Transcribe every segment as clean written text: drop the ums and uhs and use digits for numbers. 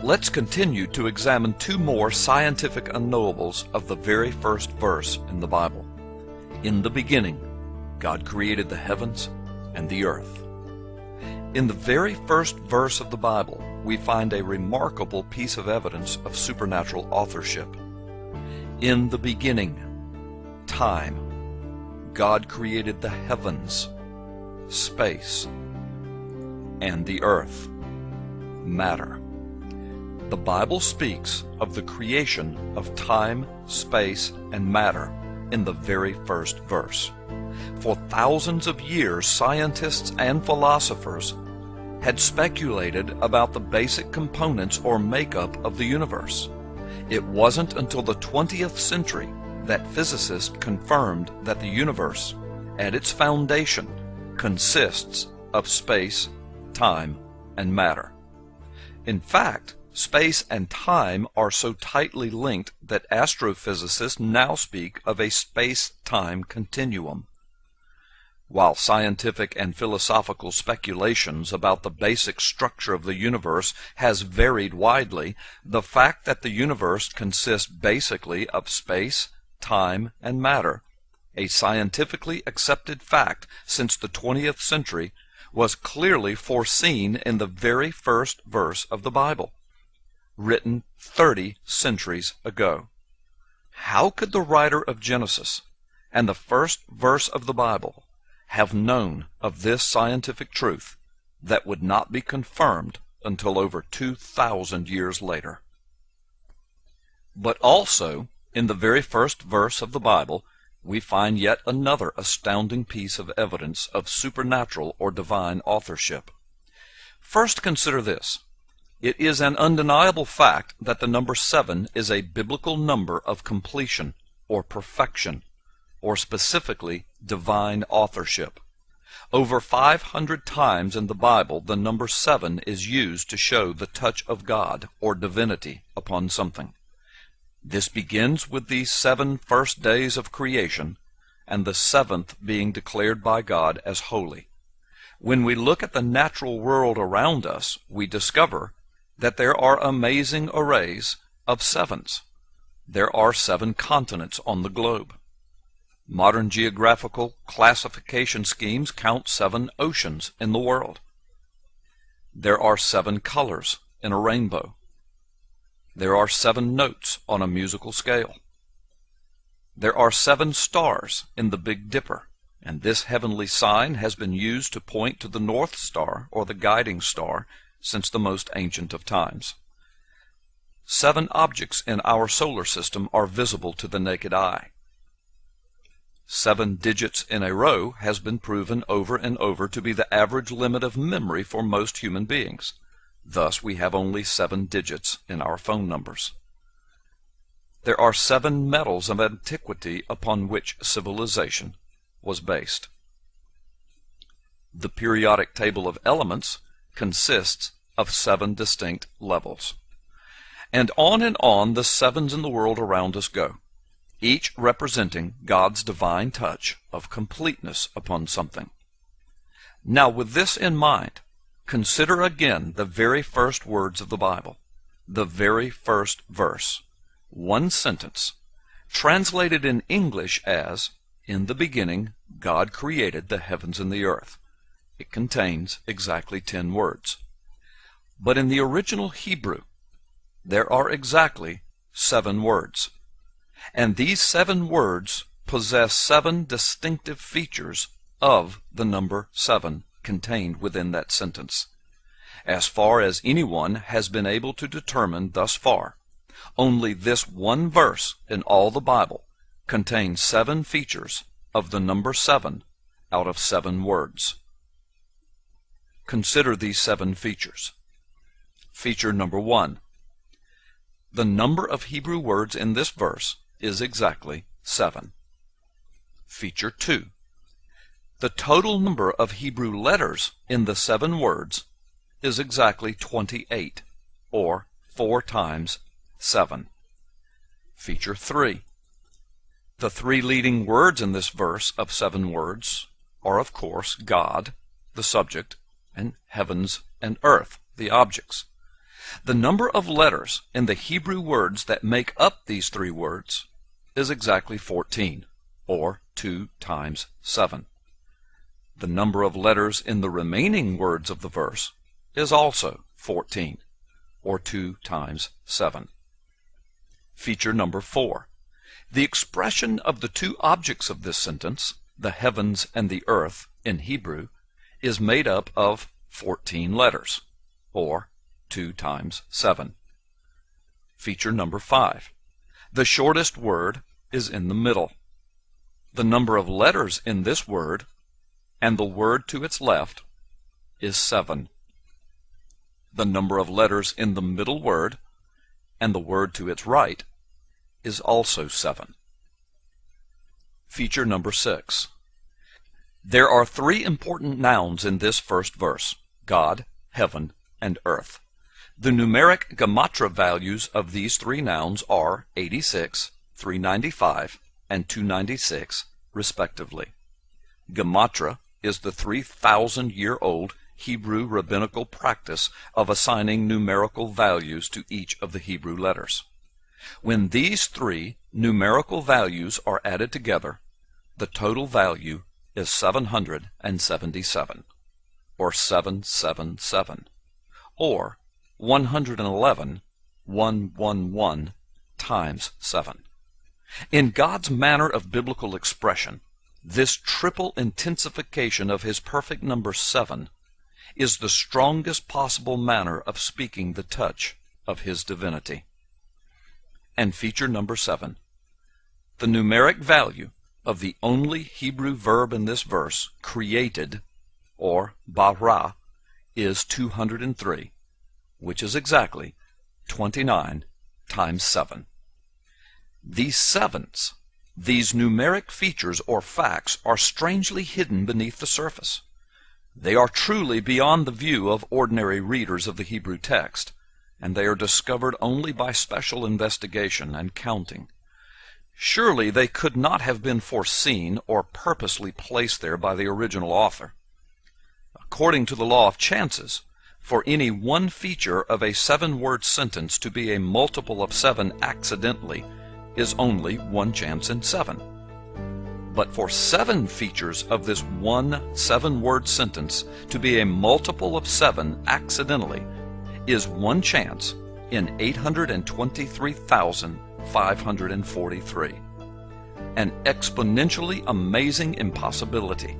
Let's continue to examine two more scientific unknowables of the very first verse in the Bible. In the beginning, God created the heavens and the earth. In the very first verse of the Bible, we find a remarkable piece of evidence of supernatural authorship. In the beginning, time, God created the heavens, space, and the earth, matter. The Bible speaks of the creation of time, space, and matter in the very first verse. For thousands of years, scientists and philosophers had speculated about the basic components or makeup of the universe. It wasn't until the 20th century that physicists confirmed that the universe, at its foundation, consists of space, time, and matter. In fact, space and time are so tightly linked that astrophysicists now speak of a space-time continuum. While scientific and philosophical speculations about the basic structure of the universe has varied widely, the fact that the universe consists basically of space, time, and matter, a scientifically accepted fact since the 20th century, was clearly foreseen in the very first verse of the Bible, written 30 centuries ago. How could the writer of Genesis and the first verse of the Bible have known of this scientific truth that would not be confirmed until over 2,000 years later? But also, in the very first verse of the Bible, we find yet another astounding piece of evidence of supernatural or divine authorship. First, consider this. It is an undeniable fact that the number 7 is a biblical number of completion or perfection, or specifically divine authorship. Over 500 times in the Bible, the number 7 is used to show the touch of God or divinity upon something. This begins with the 7 first days of creation, and the 7th being declared by God as holy. When we look at the natural world around us, we discover that there are amazing arrays of 7s. There are 7 continents on the globe. Modern geographical classification schemes count 7 oceans in the world. There are 7 colors in a rainbow. There are 7 notes on a musical scale. There are 7 stars in the Big Dipper, and this heavenly sign has been used to point to the North Star or the guiding star since the most ancient of times. 7 objects in our solar system are visible to the naked eye. 7 digits in a row has been proven over and over to be the average limit of memory for most human beings. Thus, we have only 7 digits in our phone numbers. There are 7 metals of antiquity upon which civilization was based. The periodic table of elements consists of 7 distinct levels. And on the 7s in the world around us go, each representing God's divine touch of completeness upon something. Now, with this in mind, consider again the very first words of the Bible, the very first verse, one sentence, translated in English as, "In the beginning, God created the heavens and the earth." It contains exactly 10 words. But in the original Hebrew, there are exactly 7 words. And these 7 words possess 7 distinctive features of the number 7 contained within that sentence. As far as anyone has been able to determine thus far, only this one verse in all the Bible contains 7 features of the number 7 out of 7 words. Consider these 7 features. Feature number 1. The number of Hebrew words in this verse is exactly 7. Feature 2. The total number of Hebrew letters in the 7 words is exactly 28, or 4 times 7. Feature 3. The 3 leading words in this verse of 7 words are, of course, God, the subject, and heavens and earth, the objects. The number of letters in the Hebrew words that make up these three words is exactly 14, or 2 times 7. The number of letters in the remaining words of the verse is also 14, or 2 times 7. Feature number 4. The expression of the two objects of this sentence, the heavens and the earth, in Hebrew, is made up of 14 letters, or 2 times 7. Feature number 5. The shortest word is in the middle. The number of letters in this word and the word to its left is 7. The number of letters in the middle word and the word to its right is also 7. Feature number 6. There are three important nouns in this first verse: God, heaven, and earth. The numeric gematria values of these three nouns are 86, 395, and 296, respectively. Gematria is the 3,000-year-old Hebrew rabbinical practice of assigning numerical values to each of the Hebrew letters. When these three numerical values are added together, the total value is 777, or 777, or 111, 111 times 7. In God's manner of biblical expression, this triple intensification of His perfect number 7 is the strongest possible manner of speaking the touch of His divinity. And feature number 7. The numeric value of the only Hebrew verb in this verse, created, or bara, is 203, which is exactly 29 times 7. These sevens, these numeric features or facts, are strangely hidden beneath the surface. They are truly beyond the view of ordinary readers of the Hebrew text, and they are discovered only by special investigation and counting. Surely they could not have been foreseen or purposely placed there by the original author. According to the law of chances, for any one feature of a 7-word sentence to be a multiple of 7 accidentally is only 1 chance in 7. But for 7 features of this one 7-word sentence to be a multiple of 7 accidentally is 1 chance in 823,543. An exponentially amazing impossibility,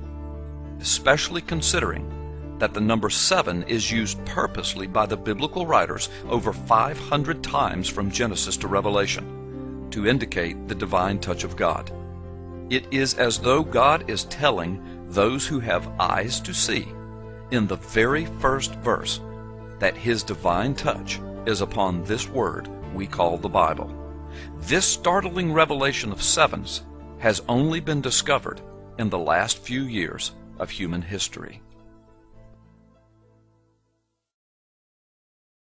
especially considering that the number 7 is used purposely by the biblical writers over 500 times from Genesis to Revelation to indicate the divine touch of God. It is as though God is telling those who have eyes to see in the very first verse that His divine touch is upon this word we call the Bible. This startling revelation of 7s has only been discovered in the last few years of human history.